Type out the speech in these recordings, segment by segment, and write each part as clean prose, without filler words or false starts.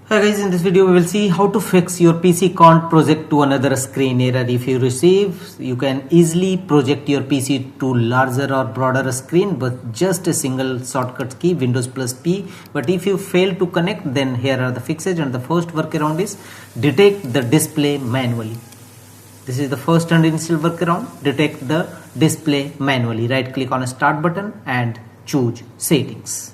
Hi guys, in this video we will see how to fix your PC can't project to another screen error. If you receive, you can easily project your PC to larger or broader screen with just a single shortcut key, Windows plus P. But if you fail to connect, then here are the fixes, and the first workaround is detect the display manually. This is the first and initial workaround. Detect the display manually. Right click on a start button and choose settings.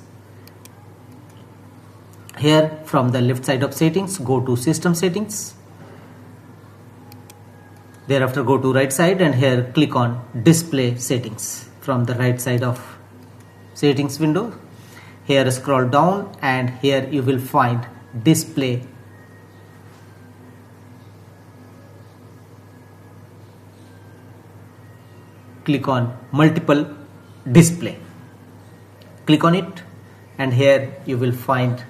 Here from the left side of settings, go to system settings. Thereafter go to right side and here click on display settings from the right side of settings window. Here scroll down and here you will find display. Click on multiple display. Click on it and here you will find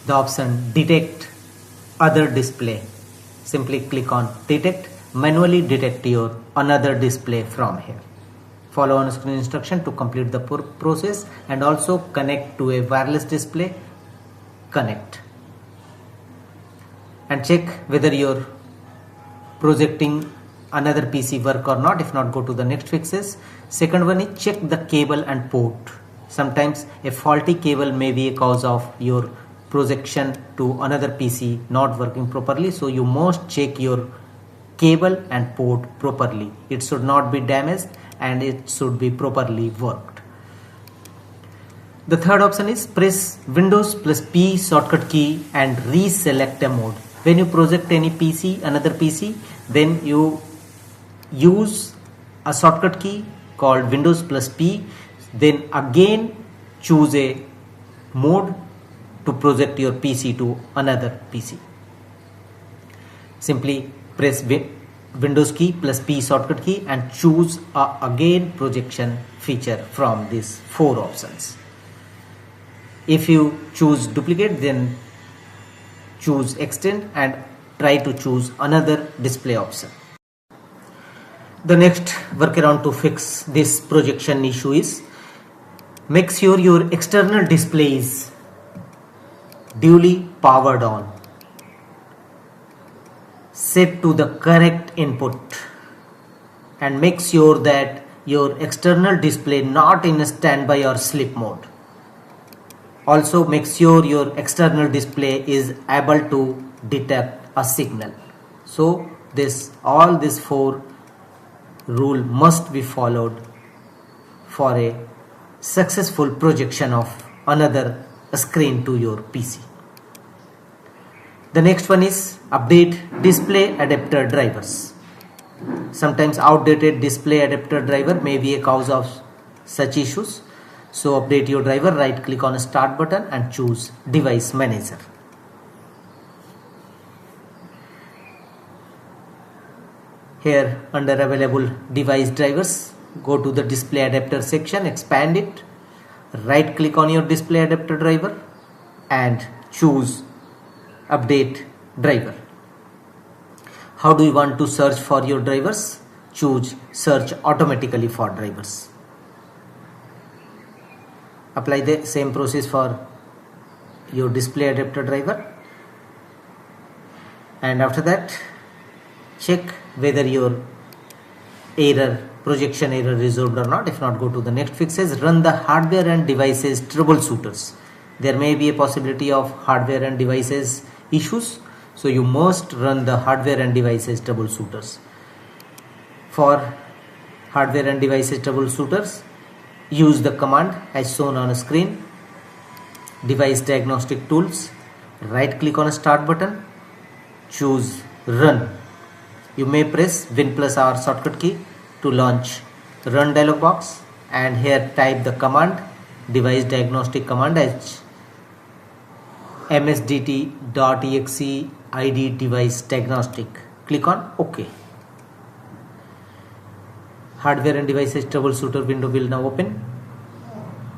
the option detect other display. Simply click on detect, manually detect your another display from here. Follow on screen instruction to complete the process and also connect to a wireless display. Connect and check whether you're projecting another PC work or not. If not, go to the next fixes. Second one is check the cable and port. Sometimes a faulty cable may be a cause of your projection to another PC not working properly, so you must check your cable and port properly. It should not be damaged and it should be properly worked. The third option is press Windows plus P shortcut key and reselect a mode. When you project any PC, another PC, then you use a shortcut key called Windows plus P, then again choose a mode to project your PC to another PC. Simply press Windows key plus P shortcut key and choose a again projection feature from these four options. If you choose duplicate, then choose extend and try to choose another display option. The next workaround to fix this projection issue is make sure your external display is duly powered on. Set to the correct input and make sure that your external display not in standby or sleep mode. Also make sure your external display is able to detect a signal. So all these four rules must be followed for a successful projection of another screen to your PC. The next one is update display adapter drivers. Sometimes outdated display adapter driver may be a cause of such issues. So update your driver. Right click on start button and choose device manager. Here under available device drivers, go to the display adapter section, expand it. Right click on your display adapter driver and choose update driver. How do you want to search for your drivers? Choose search automatically for drivers. Apply the same process for your display adapter driver, and after that check whether your projection error resolved or not. If not, go to the next fixes. Run the hardware and devices troubleshooters. There may be a possibility of hardware and devices issues, so you must run the hardware and devices troubleshooters. For hardware and devices troubleshooters, use the command as shown on screen, device diagnostic tools. Right click on start button, choose run. You may press Win plus R shortcut key to launch run dialog box and here type the command device diagnostic command as msdt.exe id device diagnostic. Click on OK. Hardware and devices troubleshooter window will now open.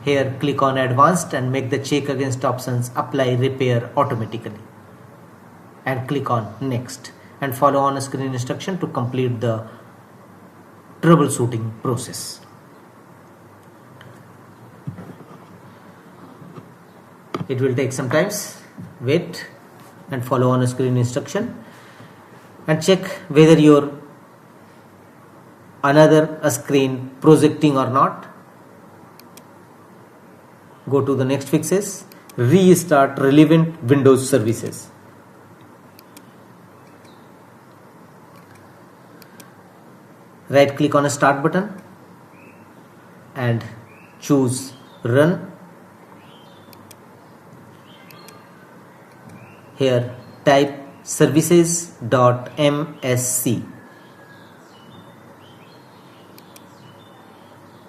Here click on advanced and make the check against options apply repair automatically and click on next and follow on screen instruction to complete the troubleshooting process. It will take some time. Wait and follow on screen instruction and check whether your another screen projecting or not. Go to the next fixes. Restart relevant Windows services. Right click on a start button and choose run. Here type services.msc.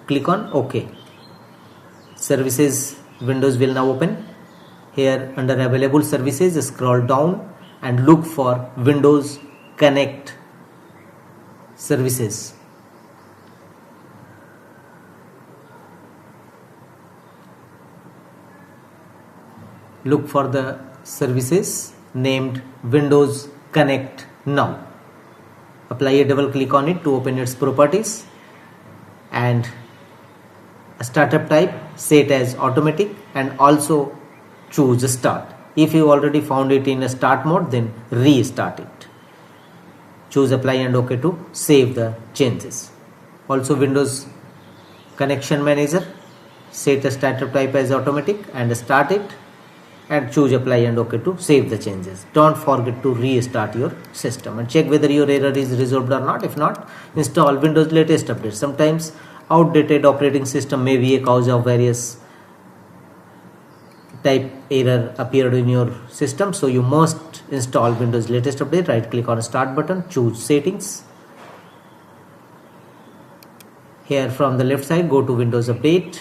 Click on OK. Services windows will now open. Here under available services, scroll down and look for Windows Connect services. Look for the services named Windows Connect now. Apply a double click on it to open its properties and a startup type set as automatic and also choose start. If you already found it in a start mode, then restart it. Choose apply and OK to save the changes. Also Windows Connection Manager, set a startup type as automatic and start it and choose apply and OK to save the changes. Don't forget to restart your system and check whether your error is resolved or not. If not, install Windows latest update. Sometimes outdated operating system may be a cause of various type error appeared in your system, so you must install Windows latest update. Right click on start button, choose settings. Here from the left side, go to Windows Update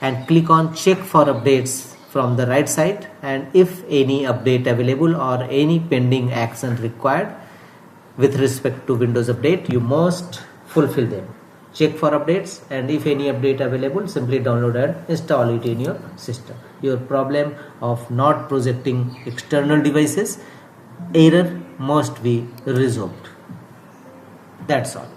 and click on check for updates from the right side, and if any update available or any pending action required with respect to Windows Update, you must fulfill them. Check for updates, and if any update available, simply download and install it in your system. Your problem of not projecting external devices error must be resolved. That's all.